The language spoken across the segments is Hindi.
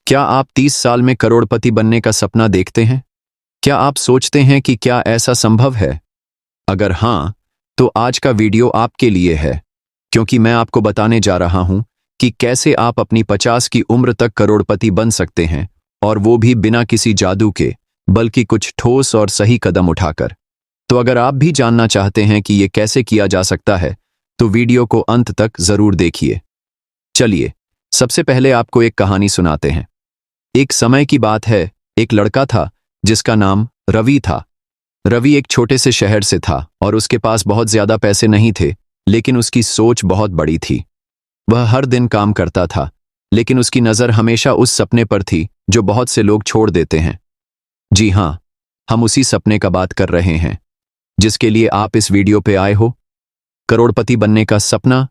क्या आप 30 साल में करोड़पति बनने का सपना देखते हैं? क्या आप सोचते हैं कि क्या ऐसा संभव है? अगर हाँ, तो आज का वीडियो आपके लिए है, क्योंकि मैं आपको बताने जा रहा हूं कि कैसे आप अपनी 50 की उम्र तक करोड़पति बन सकते हैं, और वो भी बिना किसी जादू के, बल्कि कुछ ठोस और सही कदम उठाकर। तो अगर आप भी जानना चाहते हैं कि ये कैसे किया जा सकता है, तो वीडियो को अंत तक जरूर देखिए। चलिए, सबसे पहले आपको एक कहानी सुनाते हैं। एक समय की बात है, एक लड़का था जिसका नाम रवि था। रवि एक छोटे से शहर से था और उसके पास बहुत ज्यादा पैसे नहीं थे, लेकिन उसकी सोच बहुत बड़ी थी। वह हर दिन काम करता था, लेकिन उसकी नजर हमेशा उस सपने पर थी जो बहुत से लोग छोड़ देते हैं। जी हाँ, हम उसी सपने का बात कर रहे हैं जिसके लिए आप इस वीडियो पे आए हो। करोड़पति बनने का सपना।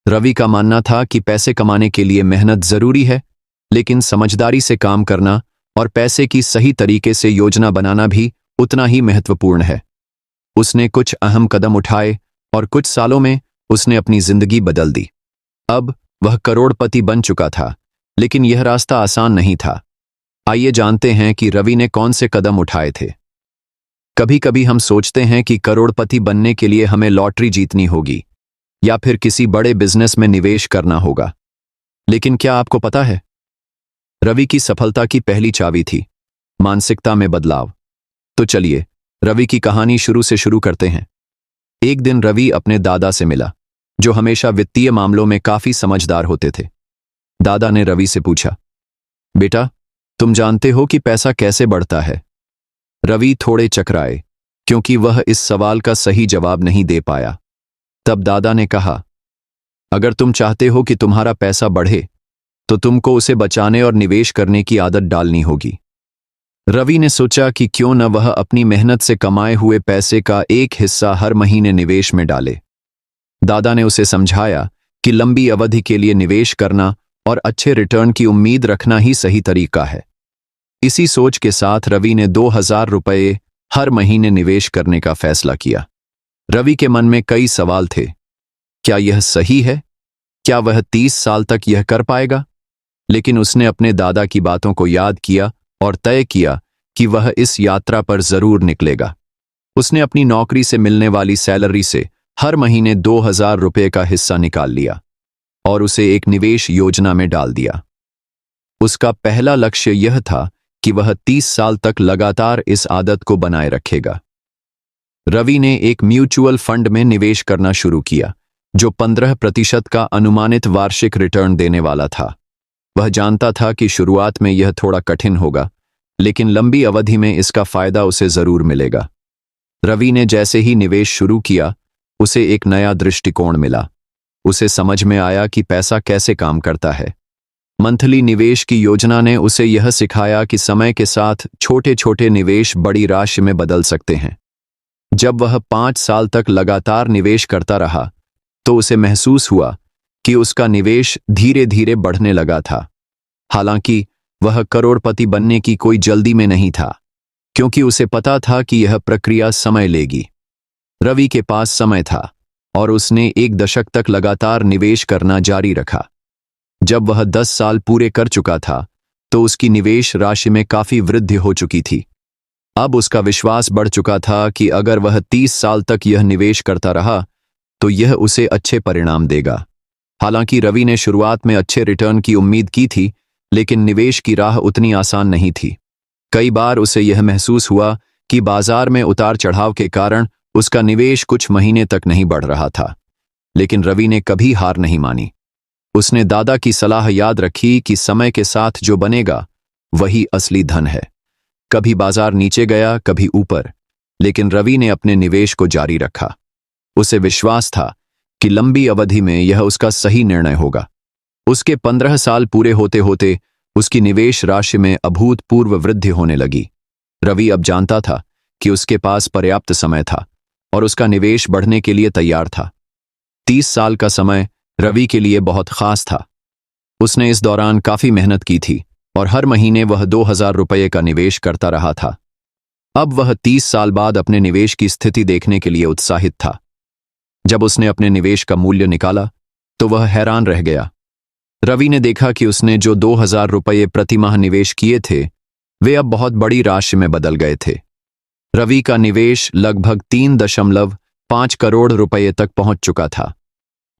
रवि का मानना था कि पैसे कमाने के लिए मेहनत जरूरी है, लेकिन समझदारी से काम करना और पैसे की सही तरीके से योजना बनाना भी उतना ही महत्वपूर्ण है। उसने कुछ अहम कदम उठाए और कुछ सालों में उसने अपनी जिंदगी बदल दी। अब वह करोड़पति बन चुका था, लेकिन यह रास्ता आसान नहीं था। आइए जानते हैं कि रवि ने कौन से कदम उठाए थे। कभी कभी हम सोचते हैं कि करोड़पति बनने के लिए हमें लॉटरी जीतनी होगी या फिर किसी बड़े बिजनेस में निवेश करना होगा। लेकिन क्या आपको पता है, रवि की सफलता की पहली चाबी थी मानसिकता में बदलाव। तो चलिए, रवि की कहानी शुरू से शुरू करते हैं। एक दिन रवि अपने दादा से मिला, जो हमेशा वित्तीय मामलों में काफी समझदार होते थे। दादा ने रवि से पूछा, बेटा, तुम जानते हो कि पैसा कैसे बढ़ता है? रवि थोड़े चकराए, क्योंकि वह इस सवाल का सही जवाब नहीं दे पाया। तब दादा ने कहा, अगर तुम चाहते हो कि तुम्हारा पैसा बढ़े, तो तुमको उसे बचाने और निवेश करने की आदत डालनी होगी। रवि ने सोचा कि क्यों न वह अपनी मेहनत से कमाए हुए पैसे का एक हिस्सा हर महीने निवेश में डाले। दादा ने उसे समझाया कि लंबी अवधि के लिए निवेश करना और अच्छे रिटर्न की उम्मीद रखना ही सही तरीका है। इसी सोच के साथ रवि ने 2000 रुपये हर महीने निवेश करने का फैसला किया। रवि के मन में कई सवाल थे। क्या यह सही है? क्या वह 30 साल तक यह कर पाएगा? लेकिन उसने अपने दादा की बातों को याद किया और तय किया कि वह इस यात्रा पर जरूर निकलेगा। उसने अपनी नौकरी से मिलने वाली सैलरी से हर महीने 2000 रुपये का हिस्सा निकाल लिया और उसे एक निवेश योजना में डाल दिया। उसका पहला लक्ष्य यह था कि वह 30 साल तक लगातार इस आदत को बनाए रखेगा। रवि ने एक म्यूचुअल फंड में निवेश करना शुरू किया, जो 15% का अनुमानित वार्षिक रिटर्न देने वाला था। वह जानता था कि शुरुआत में यह थोड़ा कठिन होगा, लेकिन लंबी अवधि में इसका फायदा उसे जरूर मिलेगा। रवि ने जैसे ही निवेश शुरू किया, उसे एक नया दृष्टिकोण मिला। उसे समझ में आया कि पैसा कैसे काम करता है। मंथली निवेश की योजना ने उसे यह सिखाया कि समय के साथ छोटे छोटे निवेश बड़ी राशि में बदल सकते हैं। जब वह 5 साल तक लगातार निवेश करता रहा, तो उसे महसूस हुआ कि उसका निवेश धीरे धीरे बढ़ने लगा था। हालांकि वह करोड़पति बनने की कोई जल्दी में नहीं था, क्योंकि उसे पता था कि यह प्रक्रिया समय लेगी। रवि के पास समय था और उसने 1 दशक तक लगातार निवेश करना जारी रखा। जब वह 10 साल पूरे कर चुका था, तो उसकी निवेश राशि में काफी वृद्धि हो चुकी थी। अब उसका विश्वास बढ़ चुका था कि अगर वह 30 साल तक यह निवेश करता रहा, तो यह उसे अच्छे परिणाम देगा। हालांकि रवि ने शुरुआत में अच्छे रिटर्न की उम्मीद की थी, लेकिन निवेश की राह उतनी आसान नहीं थी। कई बार उसे यह महसूस हुआ कि बाजार में उतार चढ़ाव के कारण उसका निवेश कुछ महीने तक नहीं बढ़ रहा था। लेकिन रवि ने कभी हार नहीं मानी। उसने दादा की सलाह याद रखी कि समय के साथ जो बनेगा, वही असली धन है। कभी बाजार नीचे गया, कभी ऊपर, लेकिन रवि ने अपने निवेश को जारी रखा। उसे विश्वास था कि लंबी अवधि में यह उसका सही निर्णय होगा। उसके 15 साल पूरे होते होते उसकी निवेश राशि में अभूतपूर्व वृद्धि होने लगी। रवि अब जानता था कि उसके पास पर्याप्त समय था और उसका निवेश बढ़ने के लिए तैयार था। 30 साल का समय रवि के लिए बहुत खास था। उसने इस दौरान काफी मेहनत की थी और हर महीने वह 2000 रुपये का निवेश करता रहा था। अब वह 30 साल बाद अपने निवेश की स्थिति देखने के लिए उत्साहित था। जब उसने अपने निवेश का मूल्य निकाला, तो वह हैरान रह गया। रवि ने देखा कि उसने जो 2,000 रुपये प्रतिमाह निवेश किए थे वे अब बहुत बड़ी राशि में बदल गए थे। रवि का निवेश लगभग 3.5 करोड़ रुपये तक पहुंच चुका था।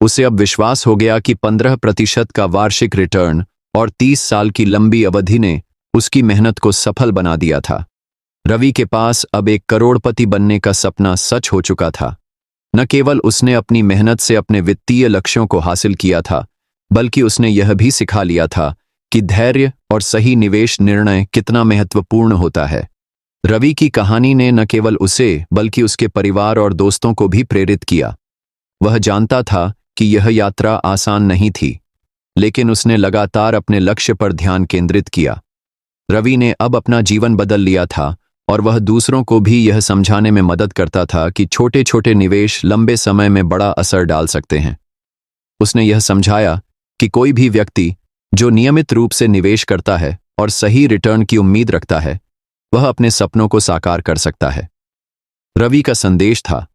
उसे अब विश्वास हो गया कि 15% का वार्षिक रिटर्न और 30 साल की लंबी अवधि ने उसकी मेहनत को सफल बना दिया था। रवि के पास अब एक करोड़पति बनने का सपना सच हो चुका था। न केवल उसने अपनी मेहनत से अपने वित्तीय लक्ष्यों को हासिल किया था, बल्कि उसने यह भी सिखा लिया था कि धैर्य और सही निवेश निर्णय कितना महत्वपूर्ण होता है। रवि की कहानी ने न केवल उसे बल्कि उसके परिवार और दोस्तों को भी प्रेरित किया। वह जानता था कि यह यात्रा आसान नहीं थी, लेकिन उसने लगातार अपने लक्ष्य पर ध्यान केंद्रित किया। रवि ने अब अपना जीवन बदल लिया था और वह दूसरों को भी यह समझाने में मदद करता था कि छोटे छोटे निवेश लंबे समय में बड़ा असर डाल सकते हैं। उसने यह समझाया कि कोई भी व्यक्ति जो नियमित रूप से निवेश करता है और सही रिटर्न की उम्मीद रखता है, वह अपने सपनों को साकार कर सकता है। रवि का संदेश था,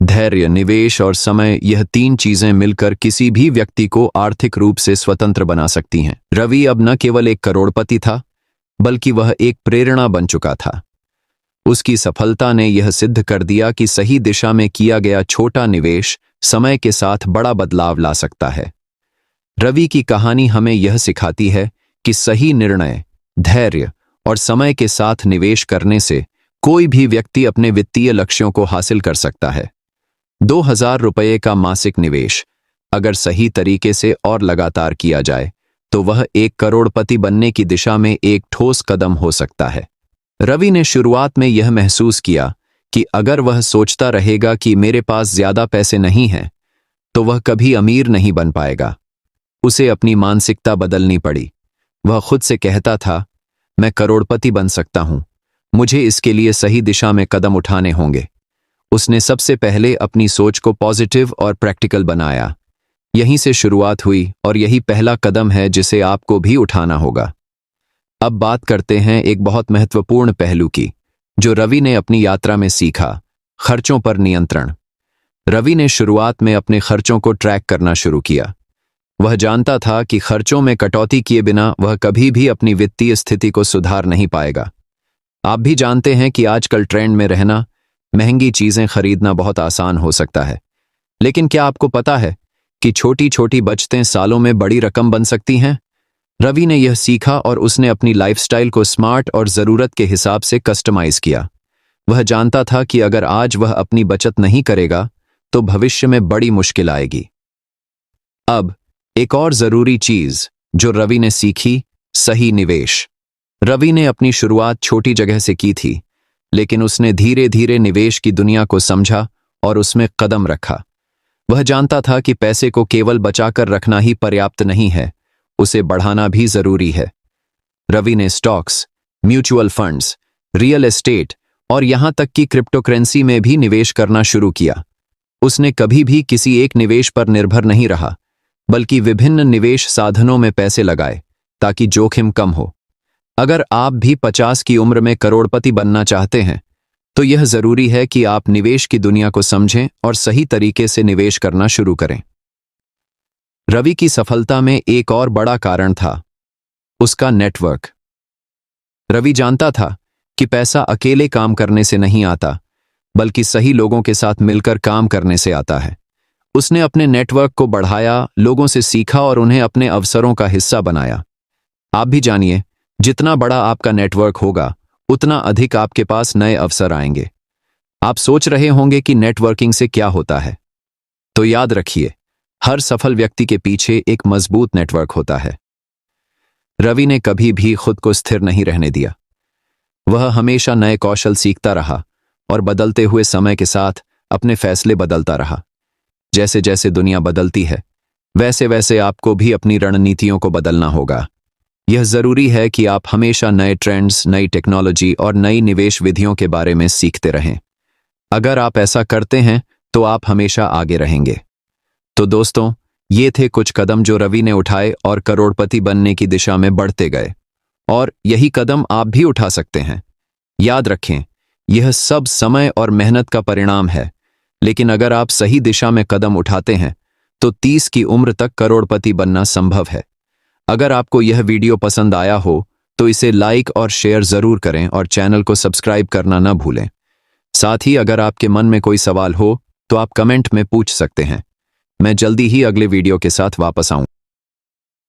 धैर्य, निवेश और समय, यह 3 चीजें मिलकर किसी भी व्यक्ति को आर्थिक रूप से स्वतंत्र बना सकती हैं। रवि अब न केवल एक करोड़पति था, बल्कि वह एक प्रेरणा बन चुका था। उसकी सफलता ने यह सिद्ध कर दिया कि सही दिशा में किया गया छोटा निवेश समय के साथ बड़ा बदलाव ला सकता है। रवि की कहानी हमें यह सिखाती है कि सही निर्णय, धैर्य और समय के साथ निवेश करने से कोई भी व्यक्ति अपने वित्तीय लक्ष्यों को हासिल कर सकता है। 2,000 रुपये का मासिक निवेश अगर सही तरीके से और लगातार किया जाए तो वह 1 करोड़पति बनने की दिशा में एक ठोस कदम हो सकता है। रवि ने शुरुआत में यह महसूस किया कि अगर वह सोचता रहेगा कि मेरे पास ज्यादा पैसे नहीं हैं, तो वह कभी अमीर नहीं बन पाएगा। उसे अपनी मानसिकता बदलनी पड़ी। वह खुद से कहता था, मैं करोड़पति बन सकता हूं, मुझे इसके लिए सही दिशा में कदम उठाने होंगे। उसने सबसे पहले अपनी सोच को पॉजिटिव और प्रैक्टिकल बनाया। यहीं से शुरुआत हुई और यही पहला कदम है जिसे आपको भी उठाना होगा। अब बात करते हैं एक बहुत महत्वपूर्ण पहलू की, जो रवि ने अपनी यात्रा में सीखा, खर्चों पर नियंत्रण। रवि ने शुरुआत में अपने खर्चों को ट्रैक करना शुरू किया। वह जानता था कि खर्चों में कटौती किए बिना वह कभी भी अपनी वित्तीय स्थिति को सुधार नहीं पाएगा। आप भी जानते हैं कि आजकल ट्रेंड में रहना, महंगी चीजें खरीदना बहुत आसान हो सकता है, लेकिन क्या आपको पता है कि छोटी छोटी बचतें सालों में बड़ी रकम बन सकती हैं? रवि ने यह सीखा और उसने अपनी लाइफस्टाइल को स्मार्ट और जरूरत के हिसाब से कस्टमाइज किया। वह जानता था कि अगर आज वह अपनी बचत नहीं करेगा तो भविष्य में बड़ी मुश्किल आएगी। अब एक और जरूरी चीज जो रवि ने सीखी, सही निवेश। रवि ने अपनी शुरुआत छोटी जगह से की थी, लेकिन उसने धीरे धीरे निवेश की दुनिया को समझा और उसमें कदम रखा। वह जानता था कि पैसे को केवल बचाकर रखना ही पर्याप्त नहीं है, उसे बढ़ाना भी जरूरी है। रवि ने stocks, mutual funds, real estate और यहां तक कि क्रिप्टोकरेंसी में भी निवेश करना शुरू किया। उसने कभी भी किसी एक निवेश पर निर्भर नहीं रहा, बल्कि विभिन्न निवेश साधनों में पैसे लगाए ताकि जोखिम कम हो। अगर आप भी 50 की उम्र में करोड़पति बनना चाहते हैं, तो यह जरूरी है कि आप निवेश की दुनिया को समझें और सही तरीके से निवेश करना शुरू करें। रवि की सफलता में एक और बड़ा कारण था उसका नेटवर्क। रवि जानता था कि पैसा अकेले काम करने से नहीं आता, बल्कि सही लोगों के साथ मिलकर काम करने से आता है। उसने अपने नेटवर्क को बढ़ाया, लोगों से सीखा और उन्हें अपने अवसरों का हिस्सा बनाया। आप भी जानिए, जितना बड़ा आपका नेटवर्क होगा, उतना अधिक आपके पास नए अवसर आएंगे। आप सोच रहे होंगे कि नेटवर्किंग से क्या होता है, तो याद रखिए, हर सफल व्यक्ति के पीछे एक मजबूत नेटवर्क होता है। रवि ने कभी भी खुद को स्थिर नहीं रहने दिया। वह हमेशा नए कौशल सीखता रहा और बदलते हुए समय के साथ अपने फैसले बदलता रहा। जैसे जैसे दुनिया बदलती है, वैसे वैसे आपको भी अपनी रणनीतियों को बदलना होगा। यह जरूरी है कि आप हमेशा नए ट्रेंड्स, नई टेक्नोलॉजी और नई निवेश विधियों के बारे में सीखते रहें। अगर आप ऐसा करते हैं तो आप हमेशा आगे रहेंगे। तो दोस्तों, ये थे कुछ कदम जो रवि ने उठाए और करोड़पति बनने की दिशा में बढ़ते गए, और यही कदम आप भी उठा सकते हैं। याद रखें, यह सब समय और मेहनत का परिणाम है, लेकिन अगर आप सही दिशा में कदम उठाते हैं तो 30 की उम्र तक करोड़पति बनना संभव है। अगर आपको यह वीडियो पसंद आया हो तो इसे लाइक और शेयर जरूर करें और चैनल को सब्सक्राइब करना न भूलें। साथ ही अगर आपके मन में कोई सवाल हो तो आप कमेंट में पूछ सकते हैं। मैं जल्दी ही अगले वीडियो के साथ वापस आऊं।